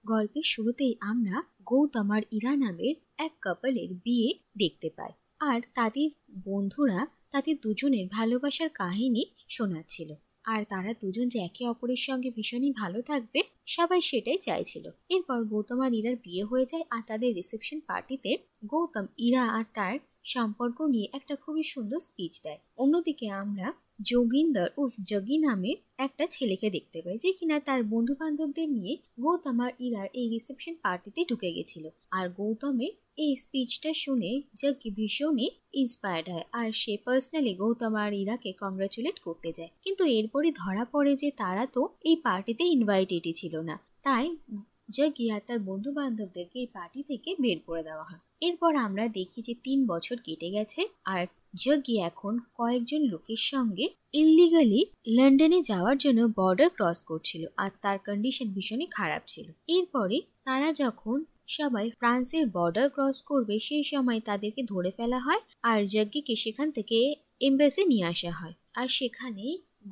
গল্পের শুরুতেই আমরা গৌতম আর ইরা নামের এক কাপলের বিয়ে দেখতে পাই। আর তাদের বন্ধুরা তাদের দুজনের ভালোবাসার কাহিনী শোনাচ্ছিল। আর তারা দুজন যে একে অপরের সঙ্গে ভীষণই ভালো থাকবে, সবাই সেটাই চাইছিল। এরপর গৌতম আর ইরার বিয়ে হয়ে যায়। আর তাদের রিসেপশন পার্টিতে গৌতম ইরা আর তার সম্পর্ক নিয়ে একটা খুবই সুন্দর স্পিচ দেয়। অন্যদিকে আমরা যোগিন্দর উর্ফ জগি নামে একটা ছেলেকে দেখতে পাই, যে কিনা তার বন্ধু বান্ধবদের নিয়ে গৌতম আর ইরার এই রিসেপশন পার্টিতে ঢুকে গেছিল। আর গৌতমের এই স্পিচটা শুনে জগি ভীষণই ইন্সপায়ার্ড হয়, আর সে পার্সোনালি গৌতম আর ইরাকে কংগ্রাচুলেট করতে যায়। কিন্তু এরপরই ধরা পড়ে যে তারা তো এই পার্টিতে ইনভাইটেডই ছিল না, তাই জগি আর তার বন্ধু বান্ধবদেরকে এই পার্টি থেকে বের করে দেওয়া হয়। এরপর আমরা দেখি যে 3 বছর কেটে গেছে, আর জগি এখন কয়েকজন লোকের সঙ্গে ইল্লিগালি লন্ডনে যাওয়ার জন্য বর্ডার ক্রস করছিল, আর তার কন্ডিশন ভীষণই খারাপ ছিল। এরপরে তারা যখন সবাই ফ্রান্সের বর্ডার ক্রস করবে, সেই সময় তাদেরকে ধরে ফেলা হয় আর জগ্গিকে সেখান থেকে এমবাসি নিয়ে আসা হয়। আর সেখানে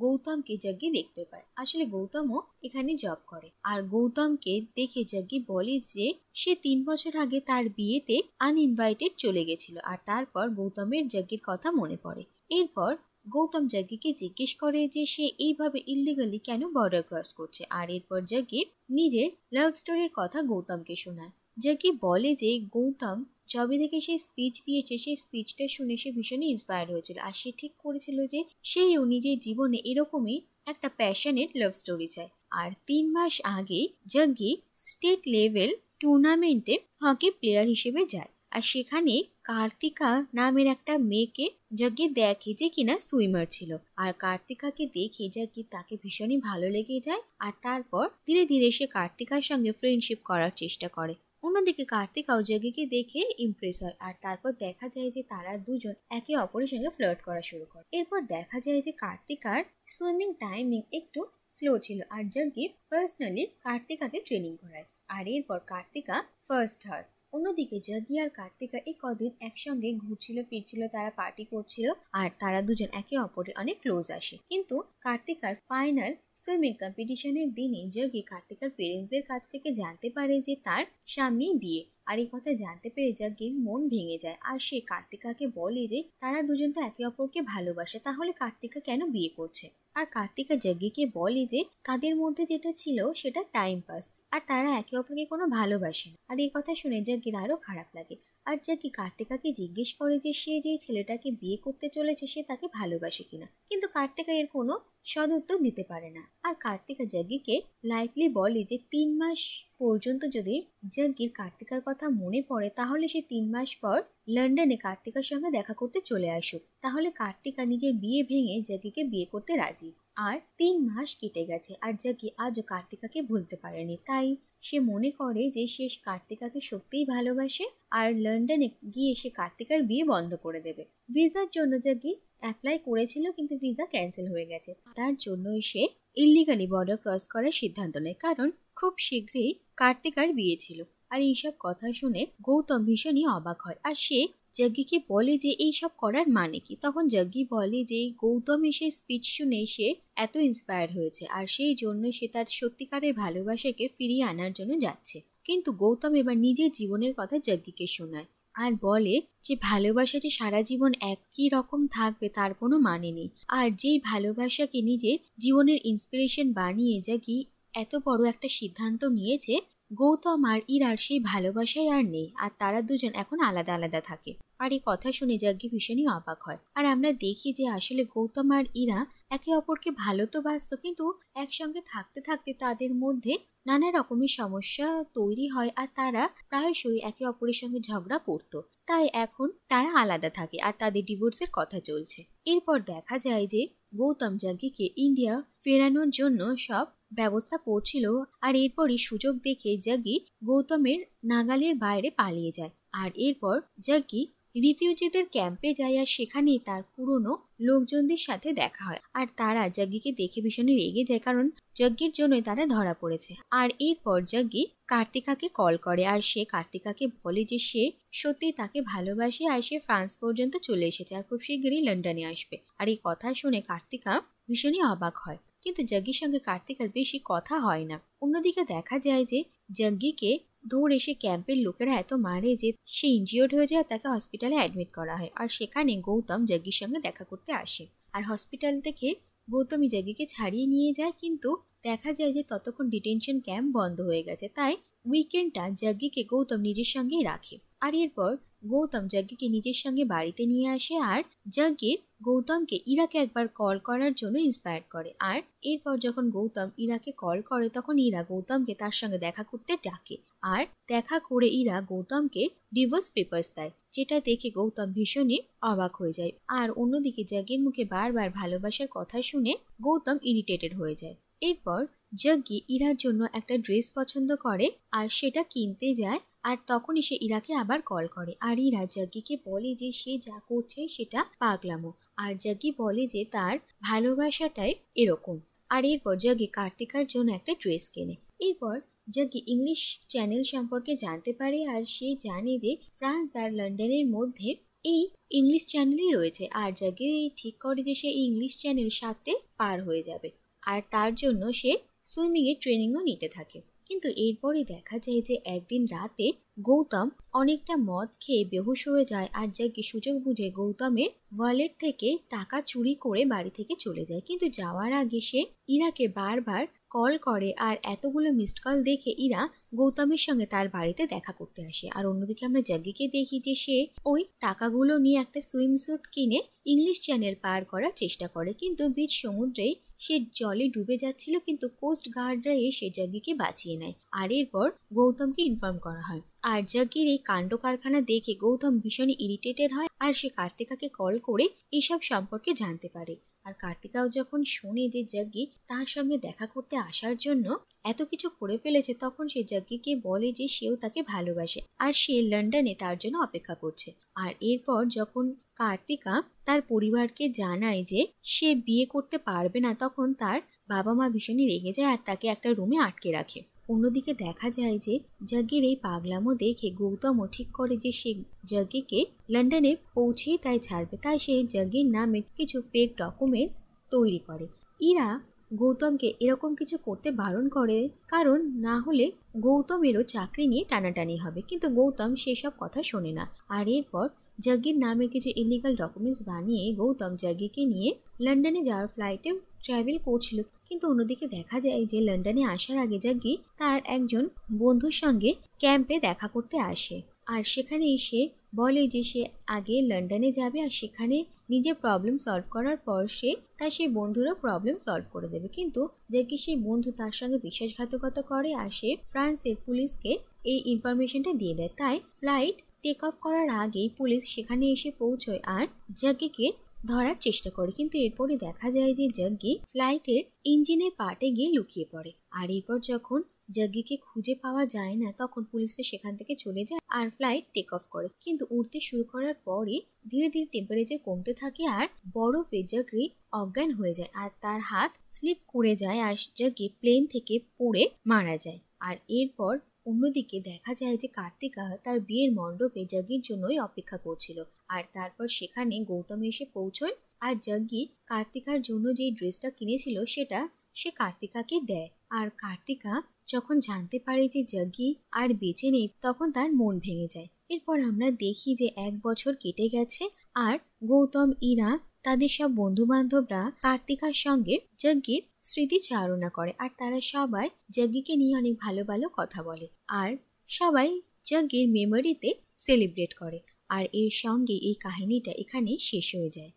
গৌতমকে জগ্গি দেখতে পায়। আসলে গৌতমও এখানে জব করে। আর গৌতমকে দেখে জগ্গি বলে যে সে 3 বছর আগে তার বিয়েতে আনইনভাইটেড চলে গেছিল। আর তারপর গৌতমের জগ্গির কথা মনে পড়ে। এরপর গৌতম জগ্গিকে জিজ্ঞেস করে যে সে এইভাবে ইল্লিগালি কেন বর্ডার ক্রস করছে। আর এরপর জগ্গি নিজের লাভ স্টোরির কথা গৌতমকে শোনায়। জগ্গি বলে যে গৌতম যবে থেকে সে স্পিচ দিয়েছে, সেই স্পিচটা শুনে সে ভীষণই ইন্সপায়ার হয়েছিল। আর সে ঠিক করেছিল যে সেও নিজের জীবনে এরকমই একটা প্যাশনেট লাভ স্টোরি চায়। আর 3 মাস আগে জগ্গি স্টেট লেভেল টুর্নামেন্টে হকি প্লেয়ার হিসেবে যায়। আর সেখানে কার্তিকা নামের একটা মেয়েকে জগ্গি দেখে, যে কিনা সুইমার ছিল। আর কার্তিকাকে দেখে জগ্গি তাকে ভীষণই ভালো লেগে যায়। আর তারপর ধীরে ধীরে সে কার্তিকার সঙ্গে ফ্রেন্ডশিপ করার চেষ্টা করে। অন্যদিকে কার্তিকাও জগ্গিকে দেখে ইমপ্রেস হয়। আর তারপর দেখা যায় যে তারা দুজন একে অপরের সঙ্গে ফ্লার্ট করা শুরু করে। এরপর দেখা যায় যে কার্তিকার সুইমিং টাইমিং একটু স্লো ছিল, আর জগ্গি পার্সোনালি কার্তিকাকে ট্রেনিং করায়। আর এরপর কার্তিকা ফার্স্ট হয়। অন্যদিকে জগ্গি আর কার্তিকা এই কদিন একসঙ্গে ঘুরছিল ফিরছিল, তারা পার্টি করছিল, আর তারা দুজন একে অপরের অনেক ক্লোজ আসে। কিন্তু কার্তিকার ফাইনাল সুইমিং কম্পিটিশনের দিনে জগ্গি কার্তিকার পেরেন্টসদের কাছ থেকে জানতে পারে যে তার স্বামী বিয়ে। আর এই কথা জানতে পেরে জগ্গির মন ভেঙে যায়। আর সে কার্তিকাকে বলে যে তারা দুজন তো একে অপরকে ভালোবাসে, তাহলে কার্তিকা কেন বিয়ে করছে। আর কার্তিকা জগ্গিকে বলে যে তাদের মধ্যে যেটা ছিল সেটা টাইম পাস, আর তারা একে অপরকে কোনো ভালোবাসে না। আর এই কথা শুনে জগ্গির আরো খারাপ লাগে। আর জগ্গি কার্তিকাকে জিজ্ঞেস করে যে সে যে ছেলেটাকে বিয়ে করতে চলেছে সে তাকে ভালোবাসে কিনা। কিন্তু কার্তিকা এর কোনো সদুত্তর দিতে পারে না। আর কার্তিকা জগ্গিকে লাইটলি বলে যে 3 মাস পর্যন্ত যদি জগ্গির কার্তিকার কথা মনে পড়ে, তাহলে সে 3 মাস পর লন্ডনে কার্তিকার সঙ্গে দেখা করতে চলে আসুক। তাহলে কার্তিকা নিজের বিয়ে ভেঙে জগ্গিকে বিয়ে করতে রাজি। আর 3 মাস কেটে গেছে, আর জগ্গি আজও কার্তিকাকে ভুলতে পারেনি। তাই সে মনে করে যে সে কার্তিকাকে সত্যিই ভালোবাসে, আর লন্ডনে গিয়ে সে কার্তিকার বিয়ে বন্ধ করে দেবে। ভিসার জন্য জগ্গি অ্যাপ্লাই করেছিল, কিন্তু ভিসা ক্যান্সেল হয়ে গেছে। তার জন্যই সে ইল্লিগালি বর্ডার ক্রস করার সিদ্ধান্ত নেয়, কারণ খুব শীঘ্রই কার্তিকার বিয়ে ছিল। আর এইসব কথা শুনে গৌতম ভীষণই অবাক হয়। আর সে জগ্গিকে বলে যে এইসব করার মানে কি। তখন জগ্গি বলে যে গৌতম এসে স্পিচ শুনে সে এত ইন্সপায়ার হয়েছে, আর সেই জন্য সে তার সত্যিকারের ভালোবাসাকে ফিরিয়ে আনার জন্য যাচ্ছে। কিন্তু গৌতম এবার নিজের জীবনের কথা জগ্গিকে শোনায়, আর বলে যে ভালোবাসা যে সারা জীবন একই রকম থাকবে তার কোনো মানে নেই। আর যেই ভালোবাসাকে নিজের জীবনের ইন্সপিরেশন বানিয়ে জগ্গি এত বড় একটা সিদ্ধান্ত নিয়েছে, গৌতম আর ইরার সেই ভালোবাসাই আর নেই, আর তারা দুজন এখন আলাদা আলাদা থাকে। আর এই কথা শুনে জগ্গি ভীষণই অবাক হয়। আর আমরা দেখি যে আসলে গৌতম আর ইরা একে অপরকে ভালো তো বাসতো, কিন্তু একসঙ্গে থাকতে থাকতে তাদের মধ্যে নানা রকমের সমস্যা তৈরি হয়, আর তারা প্রায়শই একে অপরের সঙ্গে ঝগড়া করত। তাই এখন তারা আলাদা থাকে, আর তাদের ডিভোর্সের কথা চলছে। এরপর দেখা যায় যে গৌতম জগ্গিকে ইন্ডিয়া ফেরানোর জন্য সব ব্যবস্থা করছিল। আর এরপরই সুযোগ দেখে জগ্গি গৌতমের নাগালের বাইরে পালিয়ে যায়। আর এরপর জগ্গি রিফিউজিদের ক্যাম্পে যায়, আর সেখানেই তার পুরনো লোকজনদের সাথে দেখা হয়। আর তারা জগ্গিকে দেখে ভীষণই রেগে যায়, কারণ জগ্গির জন্যই তারা ধরা পড়েছে। আর এরপর জগ্গি কার্তিকাকে কল করে, আর সে কার্তিকাকে বলে যে সে সত্যি তাকে ভালোবাসে, আর সে ফ্রান্স পর্যন্ত চলে এসেছে আর খুব শীঘ্রই লন্ডনে আসবে। আর এই কথা শুনে কার্তিকা ভীষণই অবাক হয়, কিন্তু জগ্গির সঙ্গে কার্তিকার বেশি কথা হয় না। অন্যদিকে দেখা যায় যে জাগ্গিকে ধরে সে ক্যাম্পের লোকেরা এত মারে যে সে ইনজিওর্ড হয়ে যায়, তাকে হসপিটালে অ্যাডমিট করা হয়। আর সেখানে গৌতম জাগ্গির সঙ্গে দেখা করতে আসে, আর হসপিটাল থেকে গৌতমই জাগ্গিকে ছাড়িয়ে নিয়ে যায়। কিন্তু দেখা যায় যে ততক্ষণ ডিটেনশন ক্যাম্প বন্ধ হয়ে গেছে, তাই উইকেন্ডটা জাগ্গিকে গৌতম নিজের সঙ্গেই রাখে। আর এরপর গৌতম জাগ্গিকে নিজের সঙ্গে বাড়িতে নিয়ে আসে, আর জাগ্গির গৌতমকে ইরাকে একবার কল করার জন্য ইন্সপায়ার করে। আর এরপর যখন গৌতম ইরাকে কল করে তখন ইরা গৌতমকে তার সঙ্গে দেখা করতে ডাকে, আর দেখা করে ইরা গৌতমকে ডিভোর্স পেপারস দেয়, যেটা দেখে গৌতম ভীষণই অবাক হয়ে যায়। আর অন্যদিকে জাগ্গির মুখে বারবার ভালোবাসার কথা শুনে গৌতম ইরিটেটেড হয়ে যায়। এরপর জাগ্গি ইরার জন্য একটা ড্রেস পছন্দ করে আর সেটা কিনতে যায়, আর তখনই সে ইরাকে আবার কল করে। আর ইরা জাগ্গিকে বলে যে সে যা করছে সেটা পাগলামো, আর জাগ্গি বলে যে তার ভালোবাসাটাই এরকম। আর এরপর জাগ্গি কার্তিকার জন্য একটা ড্রেস কেনে। এরপর জাগ্গি ইংলিশ চ্যানেল সম্পর্কে জানতে পারে, আর সে জানে যে ফ্রান্স আর লন্ডনের মধ্যে এই ইংলিশ চ্যানেলই রয়েছে। আর জাগ্গি ঠিক করে যে সে ইংলিশ চ্যানেল সাথে পার হয়ে যাবে, আর তার জন্য সে সুইমিং এর ট্রেনিংও নিতে থাকে। কিন্তু এরপরে দেখা যায় যে একদিন রাতে গৌতম অনেকটা মদ খেয়ে বেহুশ হয়ে যায়, আর জাগ্গি সুযোগ বুঝে গৌতমের ওয়ালেট থেকে টাকা চুরি করে বাড়ি থেকে চলে যায়। কিন্তু যাওয়ার আগে সে ইরাকে বারবার কল করে, আর এতগুলো মিসড কল দেখে ইরা গৌতমের সঙ্গে তার বাড়িতে দেখা করতে আসে। আর অন্যদিকে আমরা জাগ্গিকে দেখি যে সে ওই টাকাগুলো নিয়ে একটা সুইমস্যুট কিনে ইংলিশ চ্যানেল পার করার চেষ্টা করে, কিন্তু বিচ সমুদ্রেই সে জলে ডুবে যাচ্ছিল, কিন্তু কোস্ট গার্ডরা এসে জাগ্গিকে বাঁচিয়ে নেয়। আর এরপর গৌতমকে ইনফর্ম করা হয়। আর জাগ্গির এই কাণ্ড কারখানা দেখে গৌতম ভীষণই ইরিটেটেড হয়, আর সে কার্তিকাকে কল করে এসব সম্পর্কে জানতে পারে। আর কার্তিকাও যখন শোনে যে জাগ্গি তার সঙ্গে দেখা করতে আসার জন্য এত কিছু করে ফেলেছে, তখন সে জাগ্গিকে বলে যে সেও তাকে ভালোবাসে আর সে লন্ডনে তার জন্য অপেক্ষা করছে। আর এরপর যখন কার্তিকা তার পরিবারকে জানায় যে সে বিয়ে করতে পারবে না, তখন তার বাবা মা ভীষণই রেগে যায় আর তাকে একটা রুমে আটকে রাখে। অন্যদিকে দেখা যায় যে জাগ্গির এই পাগলামো দেখে গৌতমও ঠিক করে যে সে জাগ্গিকে লন্ডনে পৌঁছে তাই ছাড়বে, তাই সে জাগ্গির নামে কিছু ফেক ডকুমেন্টস তৈরি করে। ইরা গৌতমকে এরকম কিছু করতে বারণ করে, কারণ না হলে গৌতমেরও চাকরি নিয়ে টানাটানি হবে। কিন্তু গৌতম সেসব কথা শোনে না। আর এরপর জাগ্গির নামে কিছু ইলিগাল ডকুমেন্টস বানিয়ে গৌতম জাগ্গিকে নিয়ে লন্ডনে যাওয়ার ফ্লাইটে ট্রাভেল করছিল। কিন্তু অন্যদিকে দেখা যায় যে লন্ডনে আসার আগে জাগ্গি তার একজন বন্ধুর সঙ্গে ক্যাম্পে দেখা করতে আসে, আর সেখানে এসে বলে যে সে আগে লন্ডনে যাবে, আর সেখানে নিজের প্রবলেম সলভ করার পর সে তার সেই বন্ধুরও প্রবলেম সলভ করে দেবে। কিন্তু জাগ্গি সেই বন্ধু তার সঙ্গে বিশ্বাসঘাতকতা করে, আর সে ফ্রান্সের পুলিশকে এই ইনফরমেশনটা দিয়ে দেয়। তাই ফ্লাইট টেক অফ করার আগেই পুলিশ সেখানে এসে পৌঁছয় আর জাগ্গিকে ধরার চেষ্টা করে। কিন্তু এরপরে দেখা যায় যে জাগ্গি ফ্লাইটের ইঞ্জিনের পার্টে গিয়ে লুকিয়ে পড়ে। আর এরপর যখন জাগ্গিকে খুঁজে পাওয়া যায় না, তখন পুলিশরা সেখান থেকে চলে যায় আর ফ্লাইট টেক অফ করে। কিন্তু উড়তে শুরু করার পরে ধীরে ধীরে টেম্পারেচার কমতে থাকে, আর বরফে জাগ্গি অজ্ঞান হয়ে যায়, আর তার হাত স্লিপ করে যায়, আর জাগ্গি প্লেন থেকে পড়ে মারা যায়। আর এরপর অন্যদিকে দেখা যায় যে কার্তিকা তার বিয়ের মণ্ডপে জাগ্গির জন্যই অপেক্ষা করছিল। আর তারপর সেখানে গৌতম এসে পৌঁছয়, আর জাগ্গি কার্তিকার জন্য যে ড্রেসটা কিনেছিল সেটা সে কার্তিকাকে দেয়। আর কার্তিকা যখন জানতে পারে যে জাগ্গি আর বেঁচে নেই, তখন তার মন ভেঙে যায়। এরপর আমরা দেখি যে 1 বছর কেটে গেছে, আর গৌতম ইরা তাদের সব বন্ধু বান্ধবরা কার্তিকার সঙ্গে জাগ্গির স্মৃতিচারণা করে, আর তারা সবাই জাগ্গিকে নিয়ে অনেক ভালো ভালো কথা বলে, আর সবাই জাগ্গির মেমোরিতে সেলিব্রেট করে। আর এর সঙ্গে এই কাহিনীটা এখানে শেষ হয়ে যায়।